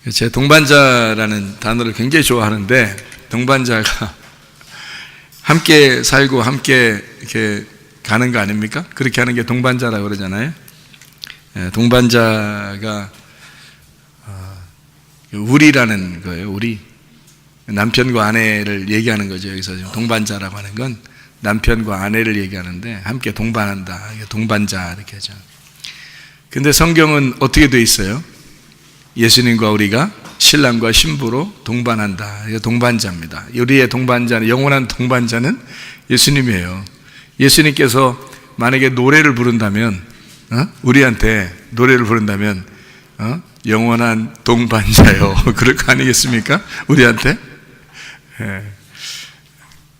제 동반자라는 단어를 굉장히 좋아하는데, 동반자가 함께 살고 함께 이렇게 가는 거 아닙니까? 그렇게 하는 게 동반자라고 그러잖아요. 동반자가 우리라는 거예요. 우리 남편과 아내를 얘기하는 거죠. 여기서 지금 동반자라고 하는 건 남편과 아내를 얘기하는데, 함께 동반한다, 동반자 이렇게 하죠. 근데 성경은 어떻게 돼 있어요? 예수님과 우리가 신랑과 신부로 동반한다. 이게 동반자입니다. 우리의 동반자는, 영원한 동반자는 예수님이에요. 예수님께서 만약에 노래를 부른다면, 우리한테 노래를 부른다면, 영원한 동반자요. 그럴 거 아니겠습니까? 우리한테?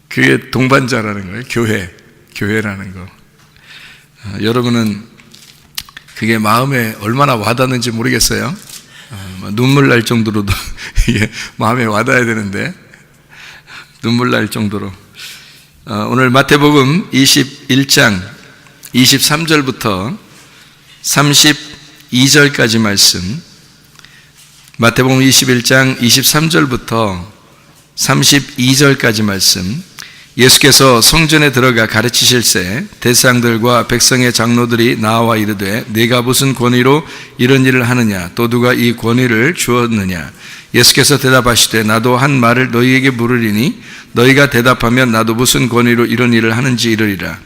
그게 동반자라는 거예요. 교회라는 거. 여러분은 그게 마음에 얼마나 와닿는지 모르겠어요. 눈물 날 정도로도 이게 마음에 와닿아야 되는데, 눈물 날 정도로. 오늘 마태복음 21장 23절부터 32절까지 말씀, 마태복음 21장 23절부터 32절까지 말씀, 예수께서 성전에 들어가 가르치실새 대상들과 백성의 장로들이 나와 이르되, 네가 무슨 권위로 이런 일을 하느냐? 또 누가 이 권위를 주었느냐? 예수께서 대답하시되, 나도 한 말을 너희에게 물으리니 너희가 대답하면 나도 무슨 권위로 이런 일을 하는지 이르리라.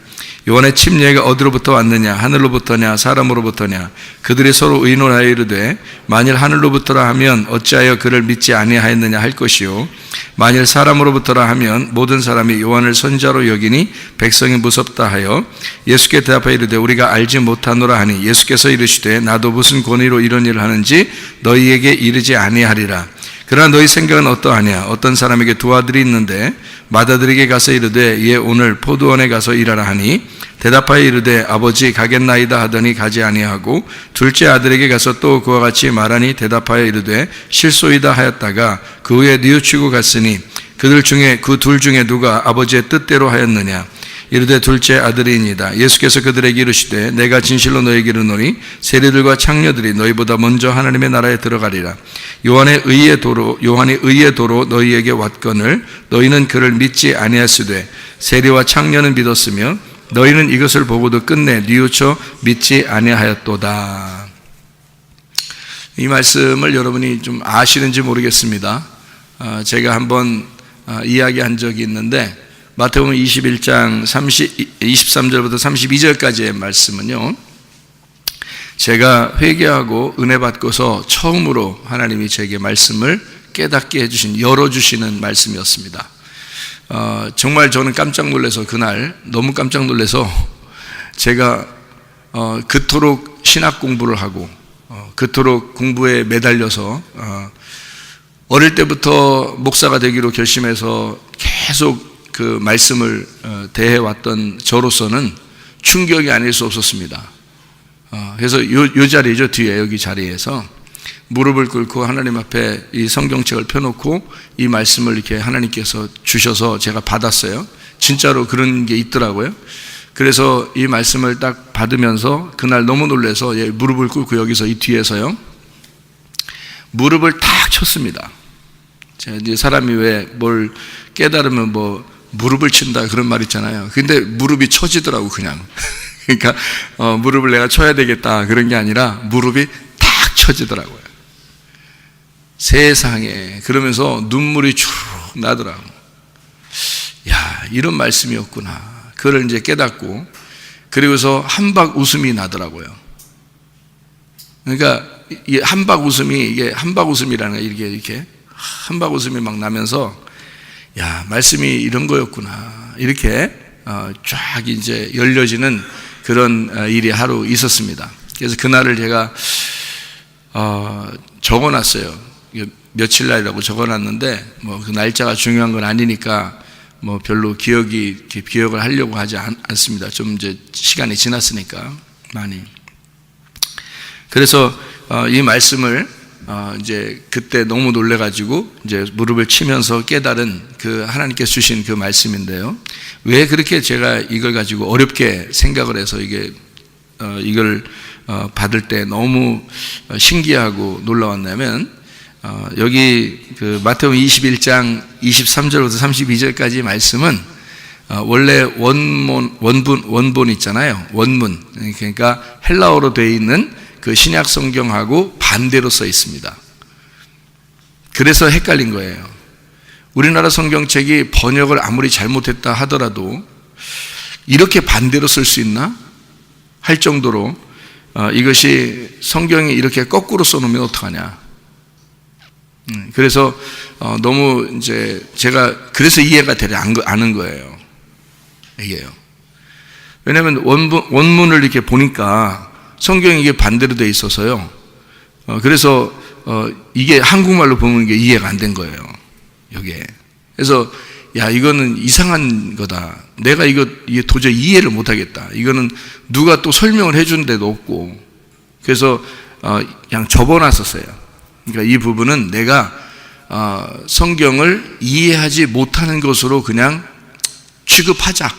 요한의 침례가 어디로부터 왔느냐? 하늘로부터냐 사람으로부터냐? 그들이 서로 의논하여 이르되, 만일 하늘로부터라 하면 어찌하여 그를 믿지 아니하였느냐 할 것이요, 만일 사람으로부터라 하면 모든 사람이 요한을 선지자로 여기니 백성이 무섭다 하여 예수께 대답하여 이르되, 우리가 알지 못하노라 하니, 예수께서 이르시되, 나도 무슨 권위로 이런 일을 하는지 너희에게 이르지 아니하리라. 그러나 너희 생각은 어떠하냐? 어떤 사람에게 두 아들이 있는데 맏아들에게 가서 이르되, 얘 오늘 포도원에 가서 일하라 하니, 대답하여 이르되, 아버지 가겠나이다 하더니 가지 아니하고, 둘째 아들에게 가서 또 그와 같이 말하니, 대답하여 이르되, 실소이다 하였다가 그 후에 뉘우치고 갔으니, 그들 중에 그 둘 중에 누가 아버지의 뜻대로 하였느냐? 이르되 둘째 아들이니이다. 예수께서 그들에게 이르시되, 내가 진실로 너희에게 이르노니 세리들과 창녀들이 너희보다 먼저 하나님의 나라에 들어가리라. 요한이 의의 도로 너희에게 왔거늘 너희는 그를 믿지 아니하시되, 세리와 창녀는 믿었으며 너희는 이것을 보고도 끝내 뉘우쳐 믿지 아니하였도다. 이 말씀을 여러분이 좀 아시는지 모르겠습니다. 제가 한번 이야기한 적이 있는데, 마태복음 21장 23절부터 32절까지의 말씀은요, 제가 회개하고 은혜 받고서 처음으로 하나님이 제게 말씀을 깨닫게 해주신, 열어주시는 말씀이었습니다. 정말 저는 깜짝 놀라서, 그날 너무 깜짝 놀라서, 제가 그토록 신학 공부를 하고 그토록 공부에 매달려서 어릴 때부터 목사가 되기로 결심해서 계속 그 말씀을 대해왔던 저로서는 충격이 아닐 수 없었습니다. 그래서 요 자리죠, 뒤에 여기 자리에서 무릎을 꿇고 하나님 앞에 이 성경책을 펴놓고 이 말씀을 이렇게 하나님께서 주셔서 제가 받았어요. 진짜로 그런 게 있더라고요. 그래서 이 말씀을 딱 받으면서 그날 너무 놀라서 무릎을 꿇고 여기서 이 뒤에서요, 무릎을 탁 쳤습니다. 제가 이제 사람이 왜 뭘 깨달으면 뭐 무릎을 친다 그런 말 있잖아요. 근데 무릎이 쳐지더라고, 그냥. 그러니까 무릎을 내가 쳐야 되겠다 그런 게 아니라 무릎이 탁 쳐지더라고요. 세상에. 그러면서 눈물이 쭉 나더라고. 야, 이런 말씀이었구나. 그걸 이제 깨닫고, 그리고서 한박 웃음이 나더라고요. 그러니까 이 한박 웃음이, 이게 한박 웃음이라는 게 이렇게 한박 웃음이 막 나면서, 야, 말씀이 이런 거였구나, 이렇게 쫙 이제 열려지는 그런 일이 하루 있었습니다. 그래서 그날을 제가 적어놨어요. 며칠 날이라고 적어놨는데, 뭐 그 날짜가 중요한 건 아니니까 뭐 별로 기억을 하려고 하지 않습니다. 좀 이제 시간이 지났으니까 많이. 그래서 이 말씀을 이제 그때 너무 놀래가지고 이제 무릎을 치면서 깨달은 그 하나님께서 주신 그 말씀인데요. 왜 그렇게 제가 이걸 가지고 어렵게 생각을 해서 이걸 받을 때 너무 신기하고 놀라웠냐면, 여기 그 마태복음 21장 23절부터 32절까지 말씀은 원래 원본 있잖아요. 원문. 그러니까 헬라어로 되어 있는 그 신약 성경하고 반대로 써 있습니다. 그래서 헷갈린 거예요. 우리나라 성경책이 번역을 아무리 잘못했다 하더라도 이렇게 반대로 쓸 수 있나? 할 정도로 이것이 성경이 이렇게 거꾸로 써놓으면 어떡하냐? 그래서 너무 이제 제가 그래서 이해가 되지 않은 거예요. 이게요. 왜냐하면 원문을 이렇게 보니까 성경이 이게 반대로 돼 있어서요. 그래서 이게 한국말로 보면 이게 이해가 안 된 거예요. 여기에. 그래서 야, 이거는 이상한 거다. 내가 이게 도저히 이해를 못 하겠다. 이거는 누가 또 설명을 해준 데도 없고. 그래서 그냥 접어놨었어요. 그러니까 이 부분은 내가 성경을 이해하지 못하는 것으로 그냥 취급하자.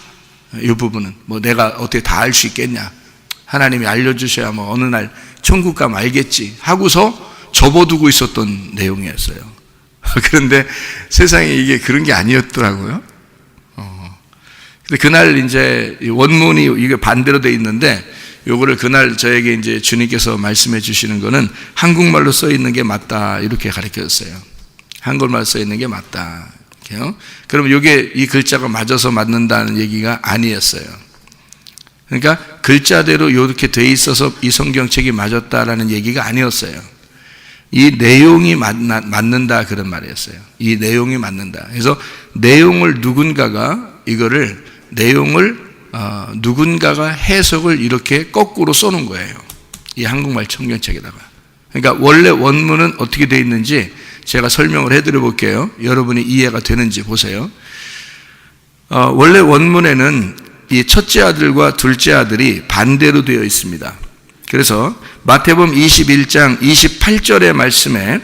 이 부분은 뭐 내가 어떻게 다 알 수 있겠냐. 하나님이 알려주셔야 뭐 어느 날 천국 가면 알겠지 하고서 접어두고 있었던 내용이었어요. 그런데 세상에 이게 그런 게 아니었더라고요. 근데 그날 이제 원문이 이게 반대로 돼 있는데 요거를 그날 저에게 이제 주님께서 말씀해 주시는 거는 한국말로 써 있는 게 맞다 이렇게 가르쳐 줬어요. 한국말로 써 있는 게 맞다. 그러면 이게 이 글자가 맞아서 맞는다는 얘기가 아니었어요. 그러니까 글자대로 이렇게 돼 있어서 이 성경책이 맞았다라는 얘기가 아니었어요. 이 내용이 맞는다 그런 말이었어요. 이 내용이 맞는다. 그래서 내용을 누군가가 누군가가 해석을 이렇게 거꾸로 써놓은 거예요. 이 한국말 성경책에다가. 그러니까 원래 원문은 어떻게 되어 있는지 제가 설명을 해드려 볼게요. 여러분이 이해가 되는지 보세요. 원래 원문에는 이 첫째 아들과 둘째 아들이 반대로 되어 있습니다. 그래서 마태복음 21장 28절의 말씀에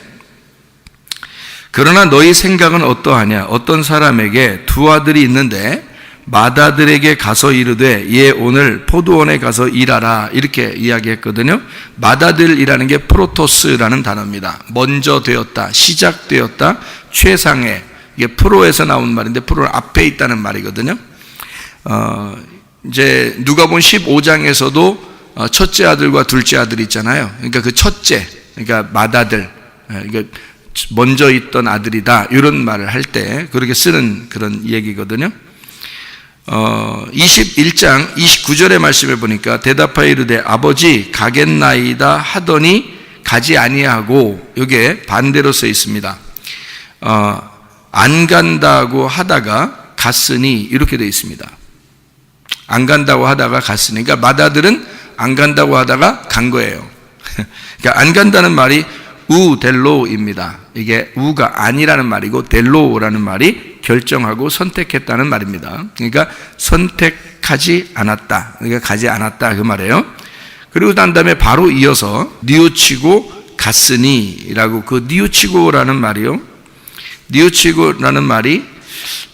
그러나 너희 생각은 어떠하냐? 어떤 사람에게 두 아들이 있는데 맏아들에게 가서 이르되 얘 오늘 포도원에 가서 일하라 이렇게 이야기했거든요. 맏아들이라는 게 프로토스라는 단어입니다. 먼저 되었다, 시작되었다, 최상의, 이게 프로에서 나온 말인데 프로는 앞에 있다는 말이거든요. 이제 누가복음 15장에서도 첫째 아들과 둘째 아들이 있잖아요. 그러니까 그 첫째, 그러니까 맏아들, 그러니까 먼저 있던 아들이다 이런 말을 할 때 그렇게 쓰는 그런 얘기거든요. 21장 29절의 말씀에 보니까 대답하여 이르되 아버지 가겠나이다 하더니 가지 아니하고 이게 반대로 써 있습니다. 안 간다고 하다가 갔으니 이렇게 되어 있습니다. 안 간다고 하다가 갔으니, 그러니까 맏아들은 안 간다고 하다가 간 거예요. 그러니까 안 간다는 말이 우델로입니다. 이게 우가 아니라는 말이고 델로라는 말이 결정하고 선택했다는 말입니다. 그러니까 선택하지 않았다. 그러니까 가지 않았다 그 말이에요. 그리고 난 다음에 바로 이어서 니우치고 갔으니라고, 그 니우치고라는 말이요. 니우치고라는 말이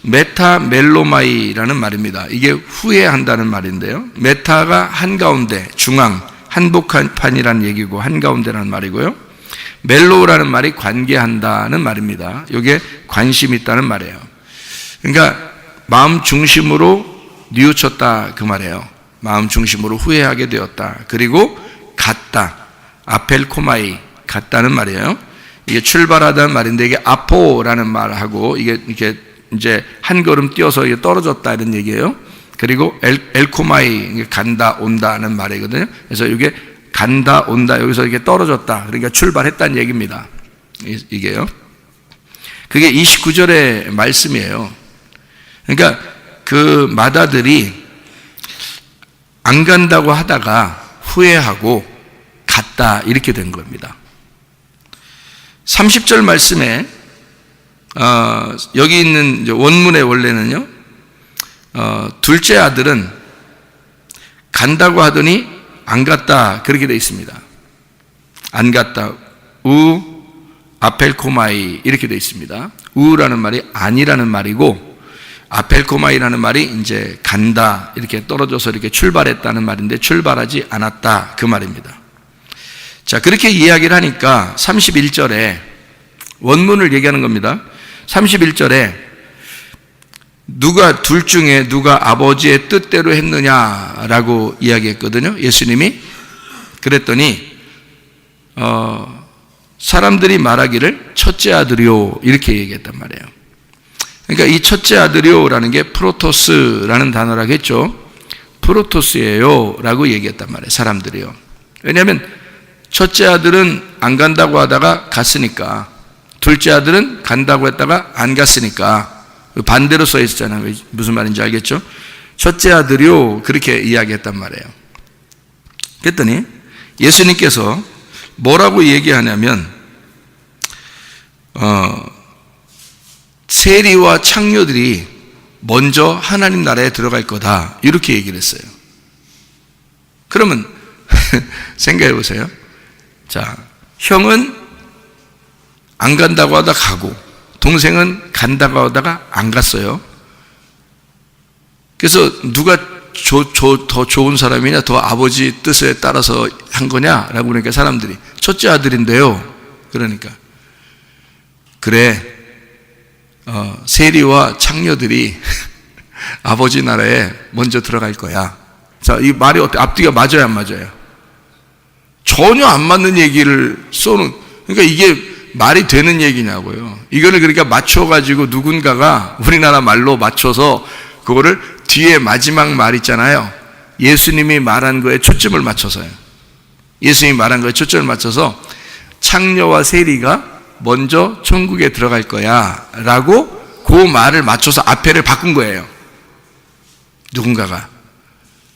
메타멜로마이라는 말입니다. 이게 후회한다는 말인데요. 메타가 한가운데, 중앙, 한복판이라는 얘기고 한가운데라는 말이고요. 멜로라는 말이 관계한다는 말입니다. 이게 관심 있다는 말이에요. 그러니까 마음 중심으로 뉘우쳤다 그 말이에요. 마음 중심으로 후회하게 되었다. 그리고 갔다, 아펠코마이, 갔다는 말이에요. 이게 출발하다는 말인데 이게 아포라는 말하고 이게 이렇게 이제 한 걸음 뛰어서 이게 떨어졌다 이런 얘기예요. 그리고 엘코마이, 간다 온다는 말이거든요. 그래서 이게 간다 온다, 여기서 이게 떨어졌다, 그러니까 출발했다는 얘기입니다. 이게요. 그게 29절의 말씀이에요. 그러니까 그 맏아들이 안 간다고 하다가 후회하고 갔다 이렇게 된 겁니다. 30절 말씀에 여기 있는 원문의 원래는요, 둘째 아들은 간다고 하더니 안 갔다 그렇게 되어 있습니다. 안 갔다, 우 아펠코마이 이렇게 되어 있습니다. 우라는 말이 아니라는 말이고 아펠코마이라는 말이 이제 간다, 이렇게 떨어져서 이렇게 출발했다는 말인데 출발하지 않았다 그 말입니다. 자, 그렇게 이야기를 하니까 31절에 원문을 얘기하는 겁니다. 31절에 둘 중에 누가 아버지의 뜻대로 했느냐라고 이야기했거든요. 예수님이 그랬더니 사람들이 말하기를 첫째 아들이요 이렇게 얘기했단 말이에요. 그러니까 이 첫째 아들이요라는 게 프로토스라는 단어라고 했죠. 프로토스예요 라고 얘기했단 말이에요. 사람들이요. 왜냐하면 첫째 아들은 안 간다고 하다가 갔으니까, 둘째 아들은 간다고 했다가 안 갔으니까 반대로 써 있었잖아요. 무슨 말인지 알겠죠? 첫째 아들이요 그렇게 이야기했단 말이에요. 그랬더니 예수님께서 뭐라고 얘기하냐면 세리와 창녀들이 먼저 하나님 나라에 들어갈 거다 이렇게 얘기를 했어요. 그러면 생각해 보세요. 자, 형은 안 간다고 하다 가고 동생은 간다고 하다가 안 갔어요. 그래서 누가 더 좋은 사람이냐, 더 아버지 뜻에 따라서 한 거냐라고 그러니까 사람들이 첫째 아들인데요. 그러니까 그래, 세리와 창녀들이 아버지 나라에 먼저 들어갈 거야. 자, 이 말이 어때? 앞뒤가 맞아요, 안 맞아요? 전혀 안 맞는 얘기를 쏘는, 그러니까 이게 말이 되는 얘기냐고요. 이거를 그러니까 맞춰가지고 누군가가 우리나라 말로 맞춰서 그거를 뒤에 마지막 말 있잖아요. 예수님이 말한 거에 초점을 맞춰서요. 예수님이 말한 거에 초점을 맞춰서 창녀와 세리가 먼저 천국에 들어갈 거야 라고 그 말을 맞춰서 앞에를 바꾼 거예요. 누군가가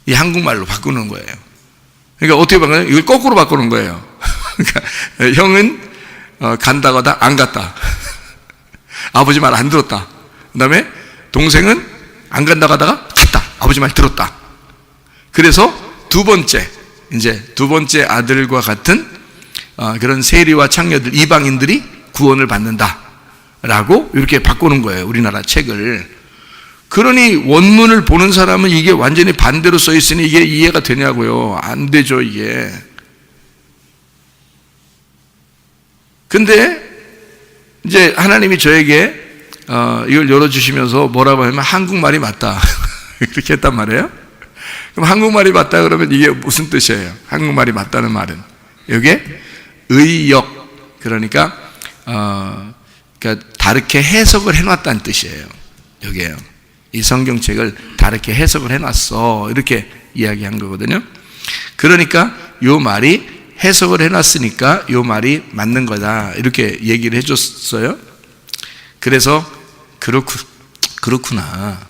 이 한국말로 바꾸는 거예요. 그러니까 어떻게 바꾸냐면 이걸 거꾸로 바꾸는 거예요. 그러니까 형은 간다고 하다 안 갔다. 아버지 말 안 들었다. 그 다음에 동생은 안 간다고 하다가 갔다. 아버지 말 들었다. 그래서 두 번째 아들과 같은 그런 세리와 창녀들, 이방인들이 구원을 받는다 라고 이렇게 바꾸는 거예요. 우리나라 책을. 그러니 원문을 보는 사람은 이게 완전히 반대로 써 있으니 이게 이해가 되냐고요. 안 되죠, 이게. 근데 이제 하나님이 저에게 이걸 열어주시면서 뭐라고 하면 한국말이 맞다 그렇게 했단 말이에요. 그럼 한국말이 맞다 그러면 이게 무슨 뜻이에요? 한국말이 맞다는 말은 이게 의역, 그러니까 다르게 해석을 해놨다는 뜻이에요. 여기에요. 이 성경책을 다르게 해석을 해놨어 이렇게 이야기한 거거든요. 그러니까 이 말이 해석을 해놨으니까 이 말이 맞는 거다 이렇게 얘기를 해줬어요. 그래서 그렇구나,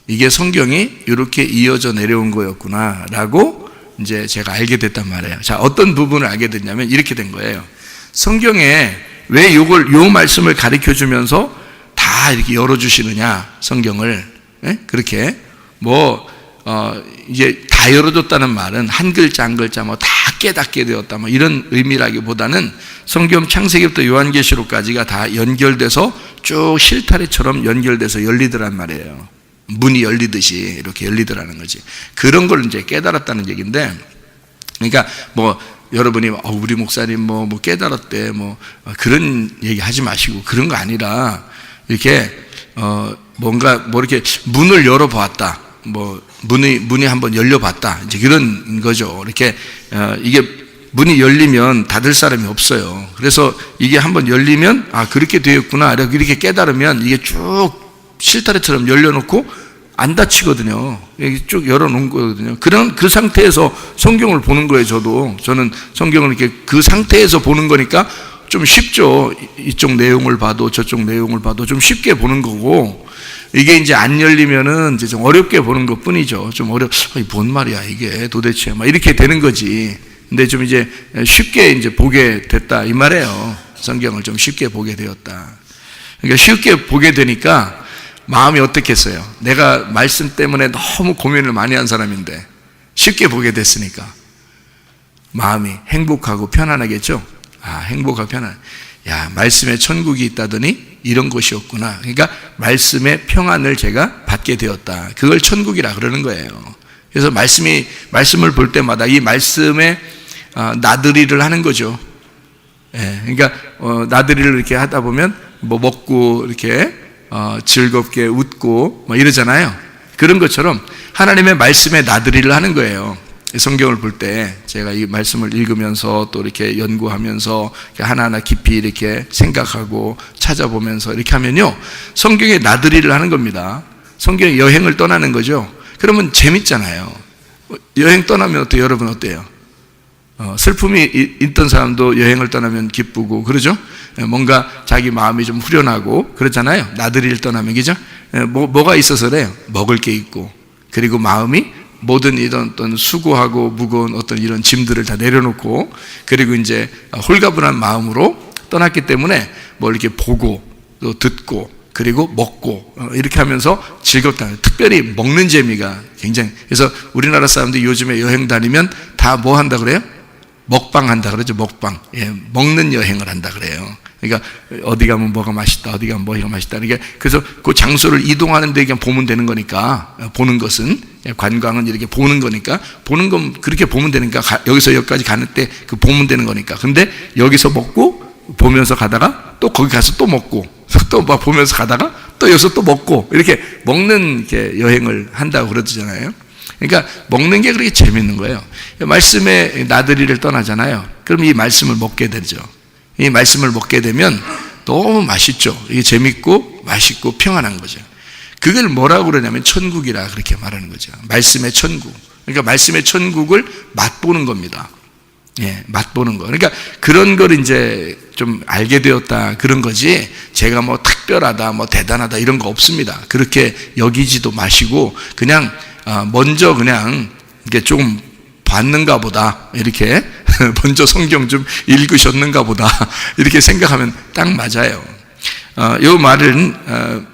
이게 성경이 이렇게 이어져 내려온 거였구나 라고 이제 제가 알게 됐단 말이에요. 자, 어떤 부분을 알게 됐냐면 이렇게 된 거예요. 성경에 왜 요 말씀을 가르쳐 주면서 다 이렇게 열어주시느냐, 성경을. 네? 그렇게 이제 다 열어줬다는 말은 한 글자 한 글자 다 깨닫게 되었다 이런 의미라기보다는 성경 창세기부터 요한계시록까지가 다 연결돼서 쭉 실타래처럼 연결돼서 열리더란 말이에요. 문이 열리듯이 이렇게 열리더라는 거지. 그런 걸 이제 깨달았다는 얘기인데, 그러니까 여러분이 우리 목사님 깨달았대 그런 얘기 하지 마시고, 그런 거 아니라 이렇게 뭔가 이렇게 문을 열어보았다, 문이 한번 열려봤다, 이제 그런 거죠. 이렇게 이게 문이 열리면 닫을 사람이 없어요. 그래서 이게 한번 열리면 그렇게 되었구나 이렇게 깨달으면 이게 쭉 실타래처럼 열려놓고 안 닫히거든요. 여기 쭉 열어놓은 거거든요. 그 상태에서 성경을 보는 거예요. 저는 성경을 이렇게 그 상태에서 보는 거니까 좀 쉽죠. 이쪽 내용을 봐도 저쪽 내용을 봐도 좀 쉽게 보는 거고, 이게 이제 안 열리면은 이제 좀 어렵게 보는 것 뿐이죠. 좀 뭔 말이야 이게 도대체 이렇게 되는 거지. 근데 좀 이제 쉽게 이제 보게 됐다 이 말이에요. 성경을 좀 쉽게 보게 되었다. 그러니까 쉽게 보게 되니까 마음이 어떻겠어요? 내가 말씀 때문에 너무 고민을 많이 한 사람인데 쉽게 보게 됐으니까 마음이 행복하고 편안하겠죠? 행복하고 편안. 말씀에 천국이 있다더니 이런 곳이었구나. 그러니까 말씀의 평안을 제가 받게 되었다. 그걸 천국이라 그러는 거예요. 그래서 말씀을 볼 때마다 이 말씀에 나들이를 하는 거죠. 예, 그러니까 나들이를 이렇게 하다 보면 뭐 먹고 이렇게 즐겁게 웃고 뭐 이러잖아요. 그런 것처럼 하나님의 말씀에 나들이를 하는 거예요. 성경을 볼 때 제가 이 말씀을 읽으면서 또 이렇게 연구하면서 하나하나 깊이 이렇게 생각하고 찾아보면서 이렇게 하면요, 성경에 나들이를 하는 겁니다. 성경에 여행을 떠나는 거죠. 그러면 재밌잖아요. 여행 떠나면 어때요? 여러분 어때요? 슬픔이 있던 사람도 여행을 떠나면 기쁘고 그러죠? 뭔가 자기 마음이 좀 후련하고 그렇잖아요. 나들이를 떠나면, 그죠? 뭐가 있어서 그래요? 먹을 게 있고, 그리고 마음이 모든 이런 어떤 수고하고 무거운 어떤 이런 짐들을 다 내려놓고, 그리고 이제 홀가분한 마음으로 떠났기 때문에 뭐 이렇게 보고 또 듣고 그리고 먹고 이렇게 하면서 즐겁다. 특별히 먹는 재미가 굉장히. 그래서 우리나라 사람들이 요즘에 여행 다니면 다 뭐 한다 그래요? 먹방 한다 그러죠. 먹방. 예, 먹는 여행을 한다 그래요. 그러니까 어디 가면 뭐가 맛있다, 어디 가면 뭐가 맛있다. 그러니까 그래서 그 장소를 이동하는 데 그냥 보면 되는 거니까, 보는 것은, 관광은 이렇게 보는 거니까, 보는 건 그렇게 보면 되니까, 여기서 여기까지 가는 때 그 보면 되는 거니까. 근데 여기서 먹고 보면서 가다가 또 거기 가서 또 먹고 또 막 보면서 가다가 또 여기서 또 먹고 이렇게 먹는 이렇게 여행을 한다고 그러잖아요. 그러니까 먹는 게 그렇게 재밌는 거예요. 말씀에 나들이를 떠나잖아요. 그럼 이 말씀을 먹게 되죠. 이 말씀을 먹게 되면 너무 맛있죠. 이게 재밌고 맛있고 평안한 거죠. 그걸 뭐라고 그러냐면 천국이라 그렇게 말하는 거죠. 말씀의 천국. 그러니까 말씀의 천국을 맛보는 겁니다. 예, 맛보는 거. 그러니까 그런 걸 이제 좀 알게 되었다 그런 거지, 제가 뭐 특별하다, 뭐 대단하다 이런 거 없습니다. 그렇게 여기지도 마시고 그냥 먼저 그냥 이게 조금 봤는가 보다, 이렇게 먼저 성경 좀 읽으셨는가 보다 이렇게 생각하면 딱 맞아요. 요 말은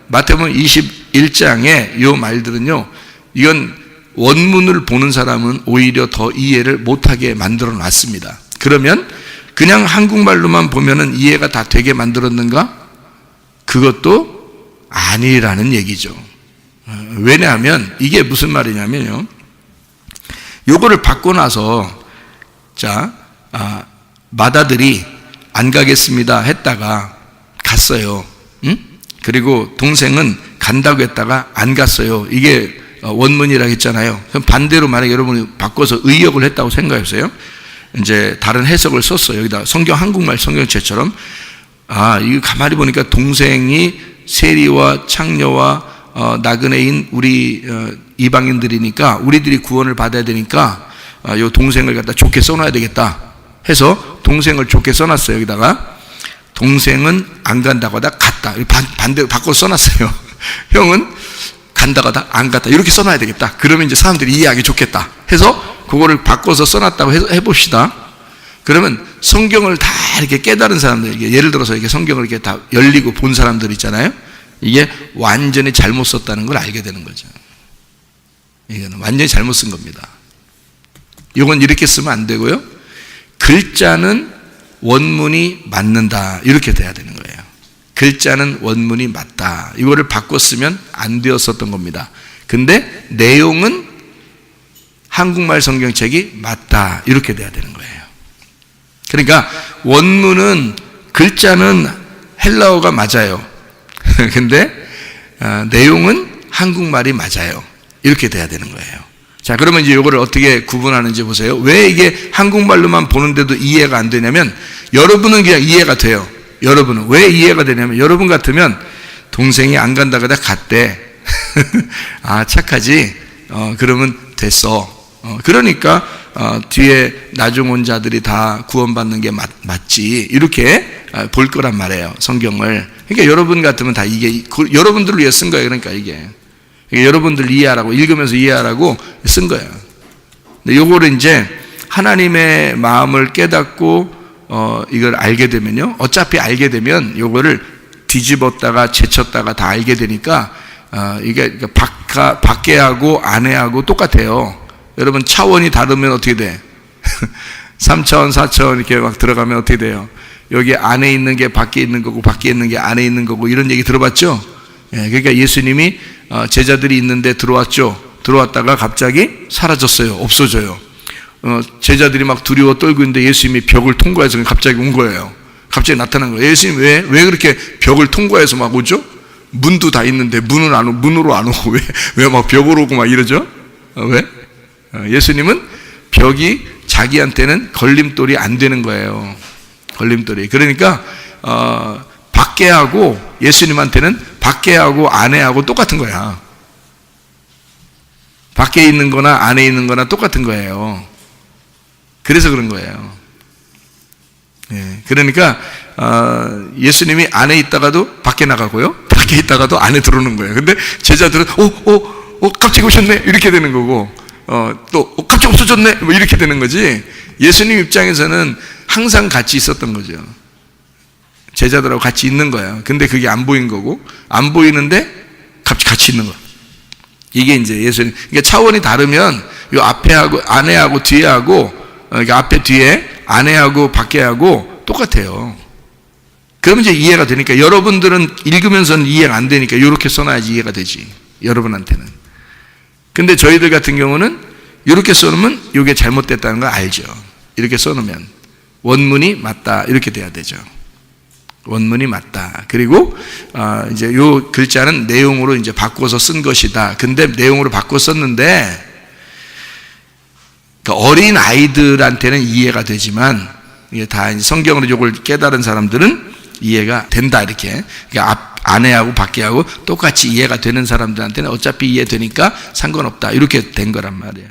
마태복음 21장에 요 말들은요, 이건 원문을 보는 사람은 오히려 더 이해를 못하게 만들어 놨습니다. 그러면 그냥 한국말로만 보면은 이해가 다 되게 만들었는가? 그것도 아니라는 얘기죠. 왜냐하면 이게 무슨 말이냐면요, 요거를 받고 나서 맏아들이 안 가겠습니다 했다가 갔어요. 응? 그리고 동생은 간다고 했다가 안 갔어요. 이게 원문이라고 했잖아요. 그럼 반대로 만약에 여러분이 바꿔서 의역을 했다고 생각해보세요. 이제 다른 해석을 썼어요. 여기다 성경 한국말 성경책처럼, 이거 가만히 보니까 동생이 세리와 창녀와 나그네인 우리 이방인들이니까 우리들이 구원을 받아야 되니까 요 동생을 갖다 좋게 써놔야 되겠다 해서 동생을 좋게 써놨어요. 여기다가 동생은 안 간다고 하다 갔다, 반대로 바꿔 써놨어요. 형은 간다고 하다 안 갔다, 이렇게 써놔야 되겠다. 그러면 이제 사람들이 이해하기 좋겠다 해서 그거를 바꿔서 써놨다고 해봅시다. 그러면 성경을 다 이렇게 깨달은 사람들, 예를 들어서 이렇게 성경을 이렇게 다 열리고 본 사람들 있잖아요. 이게 완전히 잘못 썼다는 걸 알게 되는 거죠. 이거는 완전히 잘못 쓴 겁니다. 이건 이렇게 쓰면 안 되고요, 글자는 원문이 맞는다 이렇게 돼야 되는 거예요. 글자는 원문이 맞다, 이거를 바꿔 쓰면 안 되었었던 겁니다. 근데 내용은 한국말 성경책이 맞다 이렇게 돼야 되는 거예요. 그러니까 원문은, 글자는 헬라어가 맞아요. 근데 내용은 한국말이 맞아요. 이렇게 돼야 되는 거예요. 자, 그러면 이제 이거를 어떻게 구분하는지 보세요. 왜 이게 한국말로만 보는데도 이해가 안 되냐면, 여러분은 그냥 이해가 돼요. 여러분은 왜 이해가 되냐면, 여러분 같으면 동생이 안 간다고 하다 갔대. 착하지. 그러면 됐어. 그러니까 뒤에 나중 온 자들이 다 구원받는 게 맞지, 이렇게 볼 거란 말이에요, 성경을. 그러니까 여러분 같으면 다 이게 여러분들을 위해 쓴 거예요. 그러니까 이게 여러분들 이해하라고, 읽으면서 이해하라고 쓴 거예요. 근데 요거를 이제 하나님의 마음을 깨닫고 이걸 알게 되면요, 어차피 알게 되면 요거를 뒤집었다가 제쳤다가 다 알게 되니까 이게 밖에하고 안에하고 똑같아요. 여러분 차원이 다르면 어떻게 돼? 3차원 4차원 이렇게 막 들어가면 어떻게 돼요? 여기 안에 있는 게 밖에 있는 거고 밖에 있는 게 안에 있는 거고, 이런 얘기 들어봤죠? 그러니까 예수님이 제자들이 있는데 들어왔죠. 들어왔다가 갑자기 사라졌어요. 없어져요. 제자들이 막 두려워 떨고 있는데 예수님이 벽을 통과해서 갑자기 온 거예요. 갑자기 나타난 거예요. 예수님 왜 그렇게 벽을 통과해서 막 오죠? 문도 다 있는데 문으로 안 오고 왜 막 벽으로 오고 막 이러죠? 왜? 예수님은 벽이 자기한테는 걸림돌이 안 되는 거예요. 걸림돌이. 그러니까 밖에하고 예수님한테는 밖에하고 안에하고 똑같은 거야. 밖에 있는 거나 안에 있는 거나 똑같은 거예요. 그래서 그런 거예요. 예, 그러니까 예수님이 안에 있다가도 밖에 나가고요, 밖에 있다가도 안에 들어오는 거예요. 근데 제자들은 갑자기 오셨네 이렇게 되는 거고, 또 갑자기 없어졌네 뭐 이렇게 되는 거지. 예수님 입장에서는 항상 같이 있었던 거죠. 제자들하고 같이 있는 거예요. 근데 그게 안 보인 거고, 안 보이는데 갑자기 같이 있는 거. 이게 이제 예수님. 그러니까 차원이 다르면 요 앞에하고 안에하고 뒤에하고, 그러니까 앞에 뒤에 안에하고 밖에하고 똑같아요. 그러면 이제 이해가 되니까, 여러분들은 읽으면서는 이해가 안 되니까 이렇게 써놔야지 이해가 되지, 여러분한테는. 근데 저희들 같은 경우는 이렇게 써놓으면 이게 잘못됐다는 걸 알죠. 이렇게 써놓으면 원문이 맞다 이렇게 돼야 되죠. 원문이 맞다. 그리고 이제 요 글자는 내용으로 이제 바꿔서 쓴 것이다. 근데 내용으로 바꿔 썼는데 그러니까 어린 아이들한테는 이해가 되지만, 이게 다 성경으로 이걸 깨달은 사람들은 이해가 된다 이렇게. 그러니까 안에하고 밖에하고 똑같이 이해가 되는 사람들한테는 어차피 이해되니까 상관없다 이렇게 된 거란 말이에요.